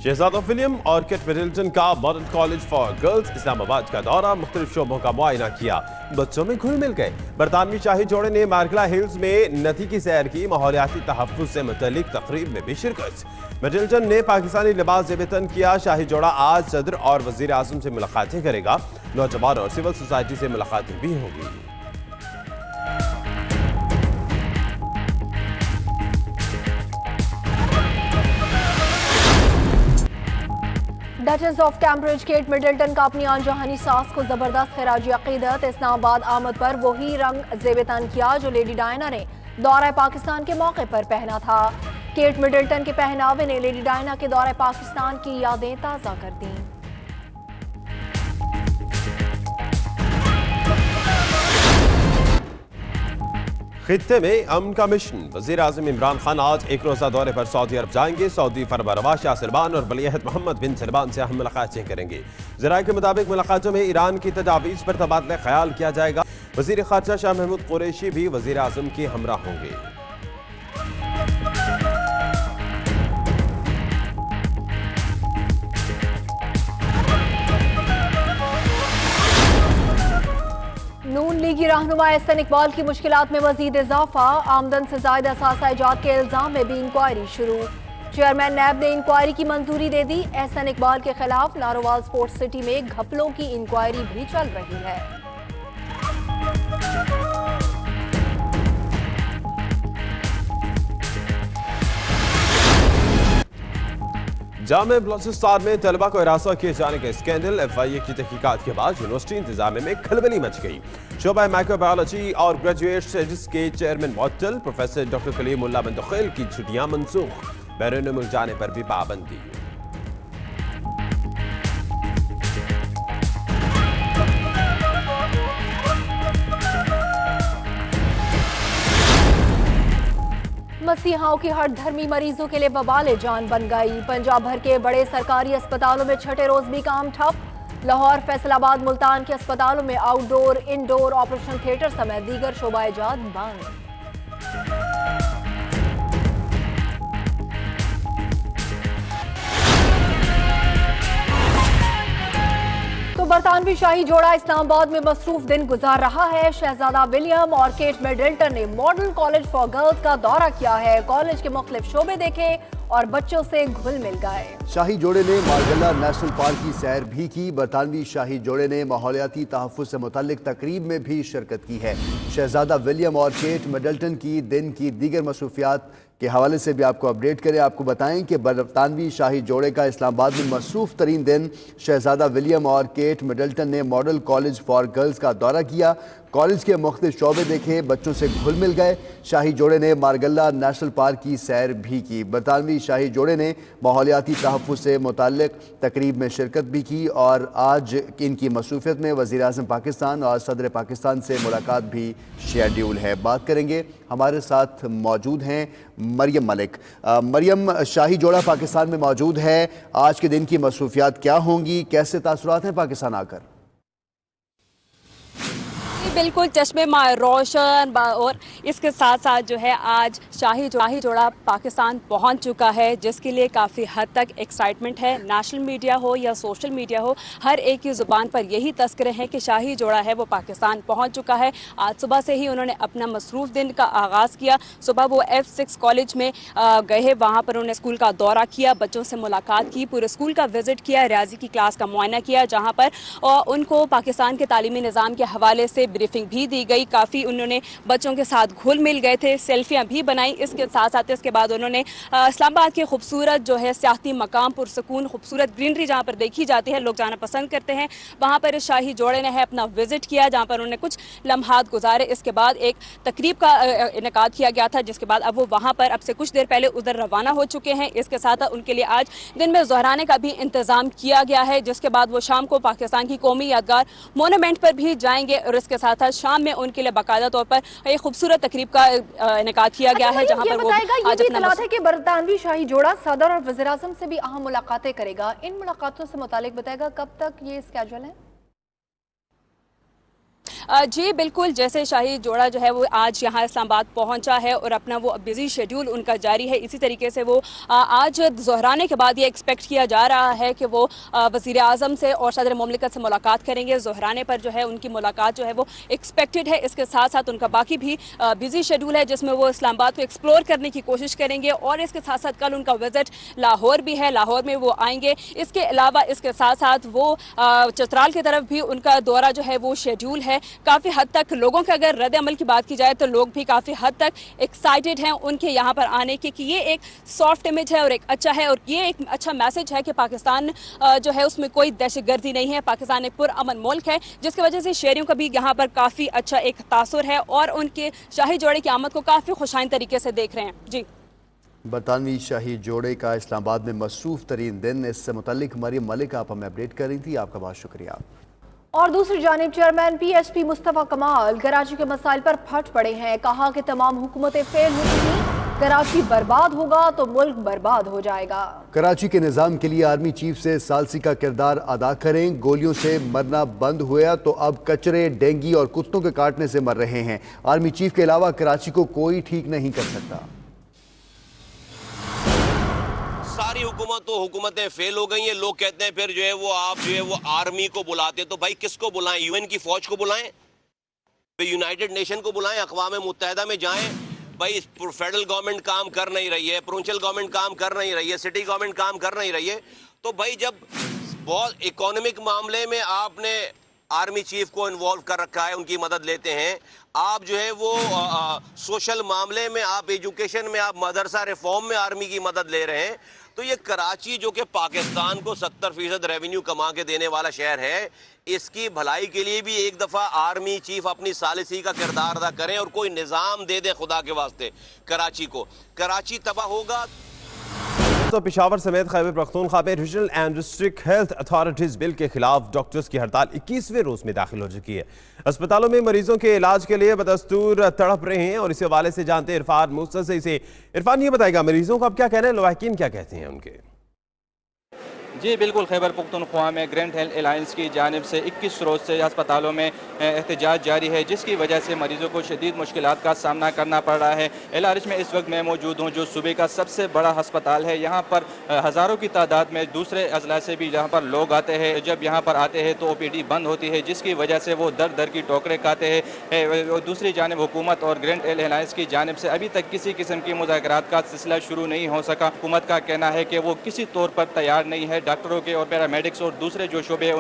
शहजादा William और Kate Middleton का model college for girls Islamabad का दौरा, मुख्तलिफ शोबों का मुआयना किया, बच्चों में घुल मिल गए। बरतानवी शाही जोड़े ने मार्गला हिल्स में नदी की सैर की, माहौलियाती तहफ्फुज से मुतल्लिक तकरीब में भी शिरकत। मिडल्टन ने पाकिस्तानी लिबास ज़ेब-ए-तन किया। शाही जोड़ा आज सदर और वज़ीर आज़म से मुलाकातें करेगा। नौजवान और सिविल सोसाइटी से मुलाकातें भी होंगी। Duchess of Cambridge Kate Middleton का अपनी आनजहानी सास को जबरदस्त खिराजी अकीदत। इस्लामाबाद आमद पर वही रंग ज़ेब-ए-तन किया जो लेडी डायना ने दौरा पाकिस्तान के मौके पर पहना था। केट मिडल्टन के पहनावे ने लेडी डायना के दौरे पाकिस्तान की यादें ताज़ा कर दी। खित्ते में अमन का मिशन। वज़ीर आज़म इमरान खान आज एक रोज़ा दौरे पर सऊदी अरब जाएंगे। सऊदी फरमारवा शाह सलमान और वलीअहद मोहम्मद बिन सलमान से अहम मुलाकातें करेंगे। ज़राए के मुताबिक मुलाकातों में ईरान की तजावीज़ पर तबादला ख्याल किया जाएगा। वज़ीर ख़ारजा शाह महमूद कुरैशी भी वज़ीर आज़म के हमरा होंगे। नून लीगी रहनुमा एहसन इकबाल की मुश्किलात में मजीद इजाफा। आमदन से ज़ायद असासा इजाद के इल्जाम में भी इंक्वायरी शुरू। चेयरमैन नैब ने इंक्वायरी की मंजूरी दे दी। एहसन इकबाल के खिलाफ नारोवाल स्पोर्ट्स सिटी में घपलों की इंक्वायरी भी चल रही है। जामे बलूचिस्तान में तलबा को हिरासत किए जाने के स्कैंडल। FIA की तहकीकात के बाद यूनिवर्सिटी इंतजामिया में खलबली मच गई। शोबा माइक्रोबायोलॉजी और ग्रेजुएट स्टडीज के चेयरमैन मुअत्तल। प्रोफेसर डॉक्टर कलीमुल्लाह बिन दुखैल की छुट्टियां मनसूख। बैरून मुल्क जाने पर भी पाबंदी। मसीहाओं की हर धर्मी मरीजों के लिए बवाले जान बन गई। पंजाब भर के बड़े सरकारी अस्पतालों में छठे रोज भी काम ठप। लाहौर, फैसलाबाद, मुल्तान के अस्पतालों में आउटडोर इंडोर ऑपरेशन थिएटर समेत दीगर शोबा-ए-जात बंद। तो बरतानवी शाही जोड़ा इस्लामाबाद में मसरूफ दिन गुजार रहा है। शहजादा विलियम और केट मिडल्टन ने मॉडल कॉलेज फॉर गर्ल्स का दौरा किया है। कॉलेज के मुख्तलिफ शोबे देखे और बच्चों से घुल मिल गए। शाही जोड़े ने मार्गला नेशनल पार्क की सैर भी की। बरतानवी शाही जोड़े ने माहौलियाती तहफ्फुज से मुतल्लिक तकरीब में भी शिरकत की है। शहजादा विलियम और केट मिडल्टन की दिन की दीगर मसरूफियात के हवाले से भी आपको अपडेट करें। आपको बताएं कि बरतानवी शाही जोड़े का इस्लामाबाद में मसरूफ तरीन दिन। शहजादा विलियम और केट मिडल्टन ने मॉडल कॉलेज फॉर गर्ल्स का दौरा किया। कॉलेज के मुख्तलिफ शोबे देखे, बच्चों से घुल मिल गए। शाही जोड़े ने मार्गला नेशनल पार्क की सैर भी की। बरतानवी शाही जोड़े ने माहौलियाती तहफ्फुज से मुताल्लिक तकरीब में शिरकत भी की और आज इनकी मसरूफियत में वज़ीर आज़म पाकिस्तान और सदर पाकिस्तान से मुलाकात भी शेड्यूल है। बात करेंगे, हमारे साथ मौजूद हैं मरियम मलिक। मरियम, शाही जोड़ा पाकिस्तान में मौजूद है, आज के दिन की मसरूफियात क्या होंगी, कैसे तासुरात हैं पाकिस्तान आकर? बिल्कुल चश्मे में रोशन और इसके साथ साथ जो है आज शाही जोड़ा पाकिस्तान पहुंच चुका है, जिसके लिए काफ़ी हद तक एक्साइटमेंट है। नेशनल मीडिया हो या सोशल मीडिया हो, हर एक की ज़ुबान पर यही तस्करे हैं कि शाही जोड़ा है वो पाकिस्तान पहुंच चुका है। आज सुबह से ही उन्होंने अपना मसरूफ़ दिन का आगाज़ किया। सुबह वो F6 कॉलेज में गए, वहाँ पर उन्होंने स्कूल का दौरा किया, बच्चों से मुलाकात की, पूरे स्कूल का विज़िट किया, रियाजी की क्लास का मुआयना किया, जहाँ पर उनको पाकिस्तान के तालीमी निज़ाम के हवाले से ब्रीफिंग भी दी गई। काफ़ी उन्होंने बच्चों के साथ घुल मिल गए थे, सेल्फियां भी बनाई। इसके साथ साथ इसके बाद उन्होंने इस्लामाबाद के खूबसूरत जो है सियाती मकाम, पुरसकून खूबसूरत ग्रीनरी जहाँ पर देखी जाती है, लोग जाना पसंद करते हैं, वहाँ पर इस शाही जोड़े ने है अपना विजिट किया, जहाँ पर उन्होंने कुछ लम्हात गुजारे। इसके बाद एक तकरीब का इनेकाद किया गया था, जिसके बाद अब वो वहाँ पर अब से कुछ देर पहले उधर रवाना हो चुके हैं। इसके साथ उनके लिए आज दिन में ज़हराने का भी इंतज़ाम किया गया है, जिसके बाद वो शाम को पाकिस्तान की कौमी यादगार मोनूमेंट पर भी जाएंगे और इसके साथ साथ शाम में उनके लिए बाकायदा तौर पर एक खूबसूरत तकरीब का इनेकाद किया गया है, जहां पर वो आज अपना है कि बरतानवी शाही जोड़ा सदर और वज़ीर आज़म से भी अहम मुलाकातें करेगा। इन मुलाकातों से मुतालिक बताएगा कब तक ये स्केड्यूल है? जी बिल्कुल, जैसे शाही जोड़ा जो है वो आज यहाँ इस्लामाबाद पहुँचा है और अपना वो बिजी शेड्यूल उनका जारी है। इसी तरीके से वो आज ज़ोहराने के बाद ये एक्सपेक्ट किया जा रहा है कि वो वज़ीर आज़म से और सदर मुमलिकत से मुलाकात करेंगे। ज़ोहराने पर जो है उनकी मुलाकात जो है वो एक्सपेक्टेड है। इसके साथ साथ उनका बाकी भी बिजी शेड्यूल है जिसमें वो इस्लामाबाद को एक्सप्लोर करने की कोशिश करेंगे और इसके साथ साथ कल उनका विजिट लाहौर भी है, लाहौर में वो आएंगे। इसके अलावा इसके साथ साथ वो चतराल की तरफ भी उनका दौरा जो है वो शेड्यूल है। काफ़ी हद तक लोगों के अगर रद्द अमल की बात की जाए तो लोग भी काफ़ी हद तक एक्साइटेड हैं उनके यहाँ पर आने की कि ये एक सॉफ्ट इमेज है और एक अच्छा है और ये एक अच्छा मैसेज है कि पाकिस्तान जो है उसमें कोई दहशतगर्दी नहीं है। पाकिस्तान एक पुरअमन मुल्क है जिसकी वजह से शहरियों का भी यहाँ पर काफ़ी अच्छा एक तासुर है और उनके शाही जोड़े की आमद को काफ़ी खुशाइन तरीके से देख रहे हैं। जी, बरतानवी शाही जोड़े का इस्लामाबाद में मसरूफ तरीन दिन, इससे मुतल्लिक मरियम मलिक आप हमें अपडेट कर रही थी, आपका बहुत शुक्रिया। और दूसरी जानिब चेयरमैन पीएचपी मुस्तफा कमाल कराची के मसाइल पर फट पड़े हैं। कहा कि तमाम हुकूमतें फेल हो चुकी, कराची बर्बाद होगा तो मुल्क बर्बाद हो जाएगा। कराची के निज़ाम के लिए आर्मी चीफ से सालसी का किरदार अदा करें। गोलियों से मरना बंद हुआ तो अब कचरे, डेंगी और कुत्तों के काटने से मर रहे हैं। आर्मी चीफ के अलावा कराची को कोई ठीक नहीं कर सकता। सारी हुकूमतें फेल हो गई हैं। लोग कहते हैं फिर जो है वो आप जो है वो आर्मी को बुलाते, तो भाई किसको बुलाएं? यूएन की फौज को बुलाएं, यूनाइटेड नेशन को बुलाएं, अक़वाम मुत्तहिदा में जाएं। भाई फेडरल गवर्नमेंट काम कर नहीं रही है, प्रोविंशियल गवर्नमेंट काम कर नहीं रही है, सिटी गवर्नमेंट काम कर नहीं रही है, तो भाई जब बहुत इकोनॉमिक मामले में आपने आर्मी चीफ को इन्वॉल्व कर रखा है, उनकी मदद लेते हैं, आप जो है वो सोशल मामले में, आप एजुकेशन में, आप मदरसा रिफॉर्म में आर्मी की मदद ले रहे हैं, तो ये कराची जो कि पाकिस्तान को 70% रेवेन्यू कमा के देने वाला शहर है, इसकी भलाई के लिए भी एक दफ़ा आर्मी चीफ अपनी सालिसी का किरदार अदा करें और कोई निज़ाम दे दे खुदा के वास्ते कराची को। कराची तबाह होगा तो पेशावर समेत खैबर पख्तूनख्वा में regional and district health authorities bill के खिलाफ डॉक्टर्स की हड़ताल 21वें रोज में दाखिल हो चुकी है। अस्पतालों में मरीजों के इलाज के लिए बदस्तूर तड़प रहे हैं और इस हवाले से जानते हैं इरफान मूसा से। इसे इरफान ये बताएगा मरीजों को अब क्या कहना है, लवाहिकीन क्या कहते हैं उनके? जी बिल्कुल, खैबर पख्तूनख्वा में ग्रैंड हेल्थ अलायंस की जानिब से 21 रोज़ से अस्पतालों में एहतजाज जारी है, जिसकी वजह से मरीजों को शदीद मुश्किलात का सामना करना पड़ रहा है। एलआरएच में इस वक्त मैं मौजूद हूँ, जो सूबे का सबसे बड़ा अस्पताल है। यहाँ पर हज़ारों की तादाद में दूसरे अजला से भी यहाँ पर लोग आते हैं। जब यहाँ पर आते हैं तो OPD बंद होती है, जिसकी वजह से वो दर दर की टोकरें खाते हैं। दूसरी जानिब हुकूमत और ग्रैंड हेल्थ अलायंस की जानिब से अभी तक किसी किस्म की मुज़ाकरात का सिलसिला शुरू नहीं हो सका। हुकूमत का कहना है कि वो किसी तौर पर तैयार नहीं है, डॉक्टरों के और पैरामेडिक्स और दूसरे जो शोबे हैं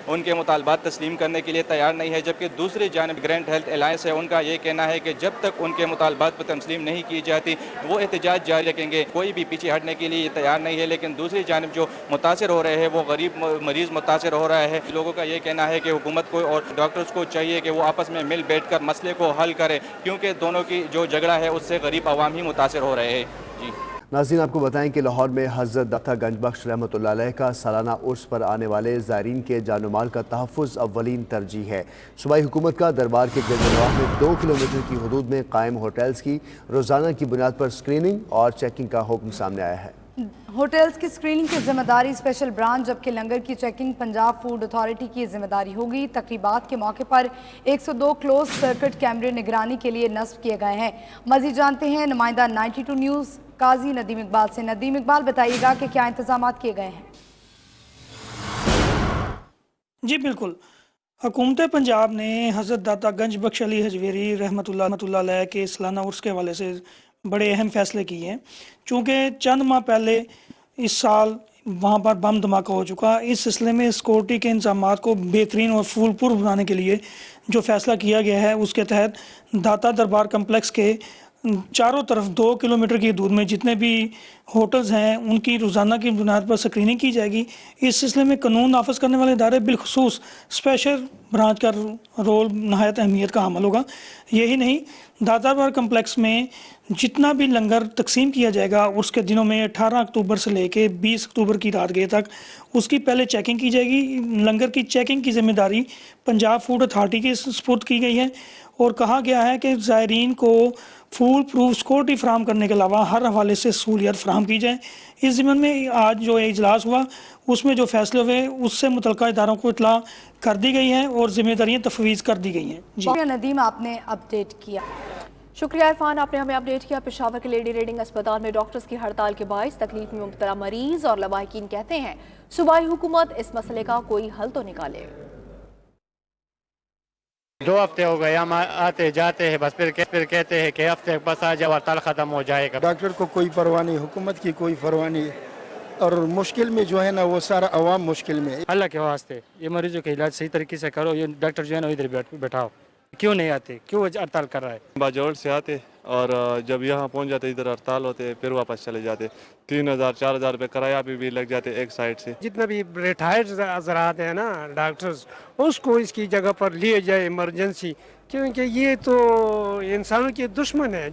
उनके मुतालबात तस्लीम करने के लिए तैयार नहीं है। जबकि दूसरी जानिब ग्रैंड हेल्थ अलायंस है, उनका ये कहना है कि जब तक उनके मुतालबात पर तस्लीम नहीं की जाती वो एहतजाज जारी रखेंगे, कोई भी पीछे हटने के लिए तैयार नहीं है। लेकिन दूसरी जानिब जो मुतासर हो रहे हैं वो गरीब मरीज़ मुतासर हो रहा है। लोगों का ये कहना है कि हुकूमत को और डॉक्टर्स को चाहिए कि वो आपस में मिल बैठ कर मसले को हल करें, क्योंकि दोनों की जो झगड़ा है उससे गरीब आवाम ही मुतासर हो रहे हैं। जी नाज़रीन, आपको बताएं कि लाहौर में हज़रत दाता गंज बख्श रहमतुल्लाह अलैह का सालाना उर्स पर आने वाले ज़ायरीन के जान माल का तहफ़्फ़ुज़ अव्वलीन तरजीह है। सूबाई हुकूमत का दरबार के गिरदनवाह में 2 किलोमीटर की हदूद में कायम होटल्स की रोज़ाना की बुनियाद पर स्क्रीनिंग और चेकिंग का हुक्म सामने आया है। होटल्स की स्क्रीनिंग की जिम्मेदारी स्पेशल ब्रांच, जबकि लंगर की चेकिंग पंजाब फूड अथॉरिटी की जिम्मेदारी होगी। तकरीबात के मौके पर 102 क्लोज सर्किट कैमरे निगरानी के लिए नस्ब किए गए हैं। मज़ीद जानते हैं नुमाइंदा 92 न्यूज़ काजी नदीम इकबाल से। नदीम इकबाल, बताइएगा कि क्या इंतजाम किए गए हैं? जी बिल्कुल, हुकूमत पंजाब ने हज़रत दाता गंज बख्श अली हजवेरी रहमतुल्लाह अलैह के सालाना उर्स के हवाले से बड़े अहम फैसले किए हैं। चूँकि चंद माह पहले इस साल वहाँ पर बम धमाका हो चुका, इस सिलसिले में सिक्योरिटी के इंतजाम को बेहतरीन और फूलपुर बनाने के लिए जो फैसला किया गया है, उसके तहत दाता दरबार कम्प्लेक्स के चारों तरफ 2 किलोमीटर की दूर में जितने भी होटल्स हैं उनकी रोज़ाना की बुनियाद पर स्क्रीनिंग की जाएगी। इस सिलसिले में कानून नाफिज करने वाले इदारे बिलखसूस स्पेशल ब्रांच का रोल नहायत अहमियत का हामिल होगा। यही नहीं, दाता दरबार कम्प्लेक्स में जितना भी लंगर तकसीम किया जाएगा उसके दिनों में 18 अक्टूबर से लेके 20 अक्टूबर की रात गए तक उसकी पहले चेकिंग की जाएगी। लंगर की चेकिंग की जिम्मेदारी पंजाब फूड अथॉरिटी के सुपुर्द की गई है और कहा गया है कि ज़ायरीन को फूल प्रूफ सिक्योरिटी फ्राहम करने के अलावा हर हवाले से सहूलियत फ्राहम की जाए। इस ज़िम्मन में आज जो इजलास हुआ उसमें जो फैसले हुए उससे मुतल्लिका इदारों को इतला कर दी गई है और जिम्मेदारियाँ तफवीज़ कर दी गई हैं। जी नदीम आपने अपडेट किया। शुक्रिया इरफान, आपने हमें अपडेट किया। पेशावर के लेडी रीडिंग अस्पताल में डॉक्टर्स की हड़ताल के बायस तकलीफ में मुब्तला मरीज और लवाहिकीन कहते हैं सूबाई हुकूमत इस मसले का कोई हल तो निकाले। 2 हफ्ते हो गए, हम आते जाते हैं बस फिर कहते हैं कि हफ्ते बस आ जाओ, हड़ताल ख़त्म हो जाएगा। डॉक्टर को कोई परवाह नहीं, हुकूमत की कोई परवाह नहीं, और मुश्किल में जो है ना वो सारा अवाम मुश्किल में। अल्लाह के वास्ते ये मरीजों का इलाज सही तरीके से करो, ये डॉक्टर जो है ना इधर बैठाओ। क्यों नहीं आते, क्यों हड़ताल कर रहा है? बाजौड़ से आते और जब यहाँ पहुँच जाते इधर हड़ताल होते फिर वापस चले जाते। 3,000-4,000 रुपये किराया भी लग जाते एक साइड से। जितना भी रिटायर्ड हजरात हैं ना डॉक्टर्स, उसको इसकी जगह पर लिए जाए इमरजेंसी, क्योंकि ये तो इंसानों के दुश्मन है।